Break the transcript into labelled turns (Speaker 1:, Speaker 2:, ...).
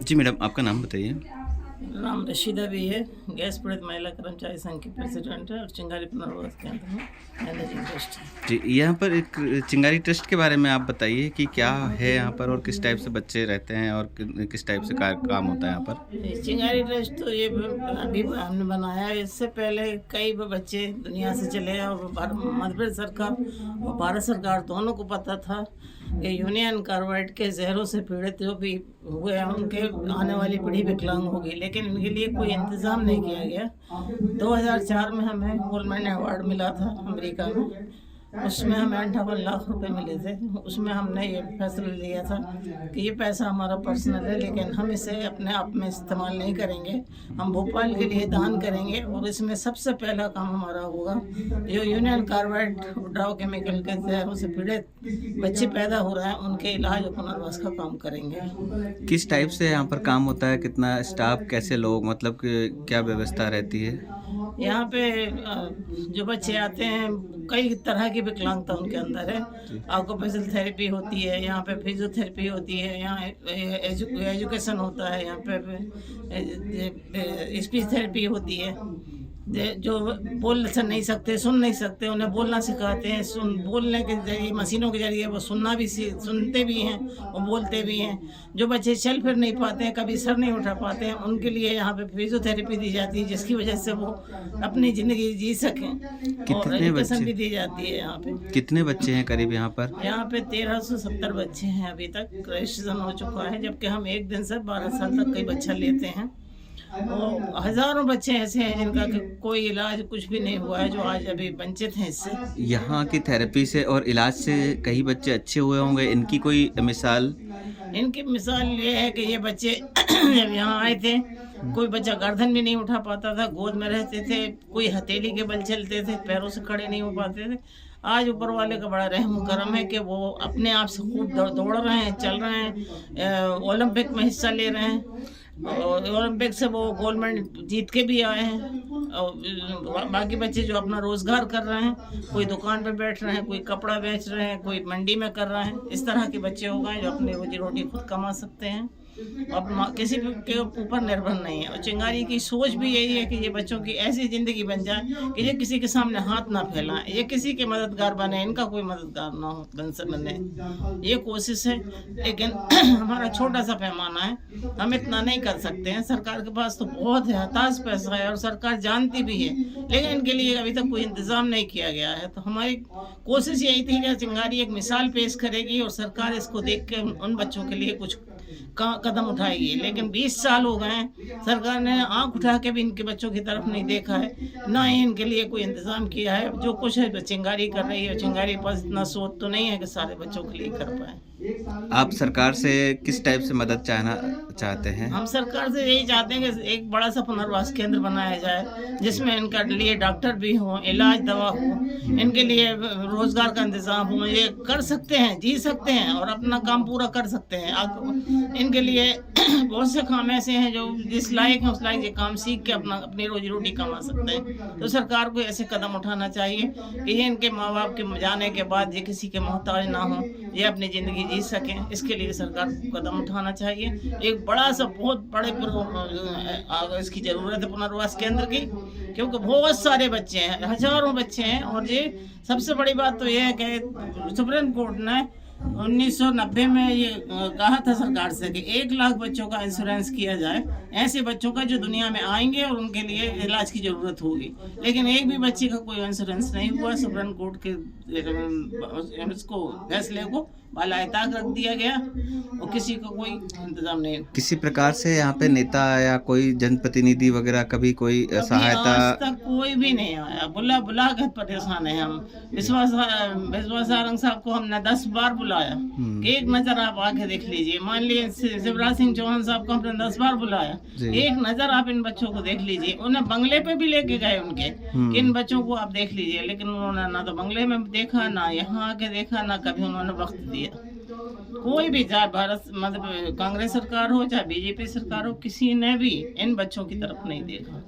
Speaker 1: जी madam, आपका नाम बताइए?
Speaker 2: नाम रशीदा भी है। गैस पीड़ित महिला कर्मचारी संघ की प्रेसिडेंट है और चिंगारी पुनर्वास केंद्र में मैनेजिंग ट्रस्टी।
Speaker 1: जी, यहाँ पर एक चिंगारी ट्रस्ट के बारे में आप बताइए कि क्या है यहाँ पर और किस टाइप से बच्चे रहते हैं और किस टाइप से काम होता है यहाँ पर?
Speaker 2: ये चिंगारी ट्रस्ट तो ये अभी हमने बनाया है। इससे पहले कई बच्चे दुनिया से चले और मध्य प्रदेश सरकार और भारत सरकार दोनों को पता था कि यूनियन कार्बाइड के जहरों से पीड़ित जो भी हुए हैं उनके आने वाली पीढ़ी विकलांग होगी, लेकिन इनके लिए कोई इंतज़ाम नहीं किया गया। 2004 में हमें गोल्डमैन अवार्ड मिला था अमेरिका में। उसमें हमें 58 लाख रुपए मिले थे। उसमें हमने ये फैसला लिया था कि ये पैसा हमारा पर्सनल है, लेकिन हम इसे अपने आप में इस्तेमाल नहीं करेंगे। हम भोपाल के लिए दान करेंगे और इसमें सबसे पहला काम हमारा होगा जो यूनियन कार्बाइड उठाव केमिकल के जहरों से पीड़ित बच्चे पैदा हो रहे हैं उनके इलाज और पुनर्वास का काम करेंगे।
Speaker 1: किस टाइप से यहाँ पर काम होता है? कितना स्टाफ, कैसे लोग, मतलब कि क्या व्यवस्था रहती है?
Speaker 2: यहाँ पे जो बच्चे आते हैं कई तरह की विकलांगता उनके अंदर है। ऑक्यूपेशनल थेरेपी होती है, यहाँ पे फिजियोथेरेपी होती है, यहाँ एजुकेशन होता है, यहाँ पे स्पीच थेरेपी होती है। जो बोल नहीं सकते, सुन नहीं सकते, उन्हें बोलना सिखाते हैं। बोलने के जरिए, मशीनों के जरिए वो सुनते भी हैं और बोलते भी हैं। जो बच्चे चल फिर नहीं पाते हैं, कभी सर नहीं उठा पाते हैं, उनके लिए यहाँ पे फिजियोथेरेपी दी जाती है, जिसकी वजह से वो अपनी ज़िंदगी जी सकें। और एजुकेशन भी दी जाती है यहाँ पे।
Speaker 1: कितने बच्चे हैं करीब यहाँ पर?
Speaker 2: यहाँ पे 1370 बच्चे हैं अभी तक रजिस्ट्रेशन हो चुका है, जबकि हम एक दिन से 12 साल तक कई बच्चा लेते हैं। और हज़ारों बच्चे ऐसे हैं जिनका कोई इलाज कुछ भी नहीं हुआ है, जो आज अभी वंचित हैं इससे।
Speaker 1: यहाँ की थेरेपी से और इलाज से कई बच्चे अच्छे हुए होंगे, इनकी कोई मिसाल?
Speaker 2: इनकी मिसाल ये है कि ये बच्चे जब यहाँ आए थे, कोई बच्चा गर्दन भी नहीं उठा पाता था, गोद में रहते थे, कोई हथेली के बल चलते थे, पैरों से खड़े नहीं हो पाते थे। आज ऊपर वाले का बड़ा रहम करम है कि वो अपने आप से खूब दौड़ रहे हैं, चल रहे हैं, ओलंपिक में हिस्सा ले रहे हैं और ओलंपिक से वो गोल्ड मेडल जीत के भी आए हैं। और बाकी बच्चे जो अपना रोज़गार कर रहे हैं, कोई दुकान पे बैठ रहे हैं, कोई कपड़ा बेच रहे हैं, कोई मंडी में कर रहे हैं, इस तरह के बच्चे हो गए जो अपनी रोजी रोटी खुद कमा सकते हैं, अब किसी के ऊपर निर्भर नहीं है। और चिंगारी की सोच भी यही है कि ये बच्चों की ऐसी ज़िंदगी बन जाए कि ये किसी के सामने हाथ ना फैलाएं, ये किसी के मददगार बने, इनका कोई मददगार ना हो बने। ये कोशिश है, लेकिन हमारा छोटा सा पैमाना है, हम इतना नहीं कर सकते हैं। सरकार के पास तो बहुत है, हताश पैसा है और सरकार जानती भी है, लेकिन इनके लिए अभी तक कोई इंतज़ाम नहीं किया गया है। तो हमारी कोशिश यही थी कि चिंगारी एक मिसाल पेश करेगी और सरकार इसको देख के उन बच्चों के लिए कुछ कदम उठाएगी। लेकिन 20 साल हो गए हैं, सरकार ने आंख उठा के भी इनके बच्चों की तरफ नहीं देखा है, ना ही इनके लिए कोई इंतज़ाम किया है। जो कुछ है चिंगारी कर रही है, चिंगारी के पास इतना सोच तो नहीं है कि सारे बच्चों के लिए कर पाए।
Speaker 1: आप सरकार से किस टाइप से मदद चाहते हैं?
Speaker 2: हम सरकार से यही चाहते हैं कि एक बड़ा सा पुनर्वास केंद्र बनाया जाए, जिसमें इनका लिए डॉक्टर भी हों, इलाज दवा हो, इनके लिए रोज़गार का इंतज़ाम हो। ये कर सकते हैं, जी सकते हैं और अपना काम पूरा कर सकते हैं। इनके लिए बहुत से काम ऐसे हैं जो जिस लायक है उस लायक ये काम सीख के अपनी रोजी रोटी कमा सकते हैं। तो सरकार को ऐसे कदम उठाना चाहिए कि ये इनके माँ बाप के जाने के बाद ये किसी के मोहताज ना हो, ये अपनी ज़िंदगी जी सकें। इसके लिए सरकार को कदम उठाना चाहिए। एक बड़ा सा बहुत बड़े इसकी ज़रूरत है पुनर्वास केंद्र की, क्योंकि बहुत सारे बच्चे हैं, हज़ारों बच्चे हैं। और ये सबसे बड़ी बात तो ये है कि सुप्रीम कोर्ट ने 1990 में ये कहा था सरकार से कि 1 लाख बच्चों का इंश्योरेंस किया जाए, ऐसे बच्चों का जो दुनिया में आएंगे और उनके लिए इलाज की ज़रूरत होगी। लेकिन एक भी बच्चे का कोई इंश्योरेंस नहीं हुआ। सुप्रीम कोर्ट के इसको फैसले को बाला-ए-ताक रख दिया गया और किसी का कोई इंतजाम नहीं।
Speaker 1: किसी प्रकार से यहाँ पे नेता या कोई जनप्रतिनिधि वगैरह कभी कोई सहायता?
Speaker 2: आज तक कोई भी नहीं आया। बुला कर परेशान है हम। विश्वास सारंग साहब को हमने 10 बार बुलाया कि एक नज़र आप आके देख लीजिए। मान लीजिए शिवराज सिंह चौहान साहब को हमने 10 बार बुलाया, एक नज़र आप इन बच्चों को देख लीजिए। उन्हें बंगले पे भी लेके गए उनके कि इन बच्चों को आप देख लीजिए, लेकिन उन्होंने ना तो बंगले में देखा, ना यहाँ आके देखा, ना कभी उन्होंने वक्त दिया। कोई भी, चाहे भारत मतलब कांग्रेस सरकार हो चाहे बीजेपी सरकार हो, किसी ने भी इन बच्चों की तरफ नहीं देखा।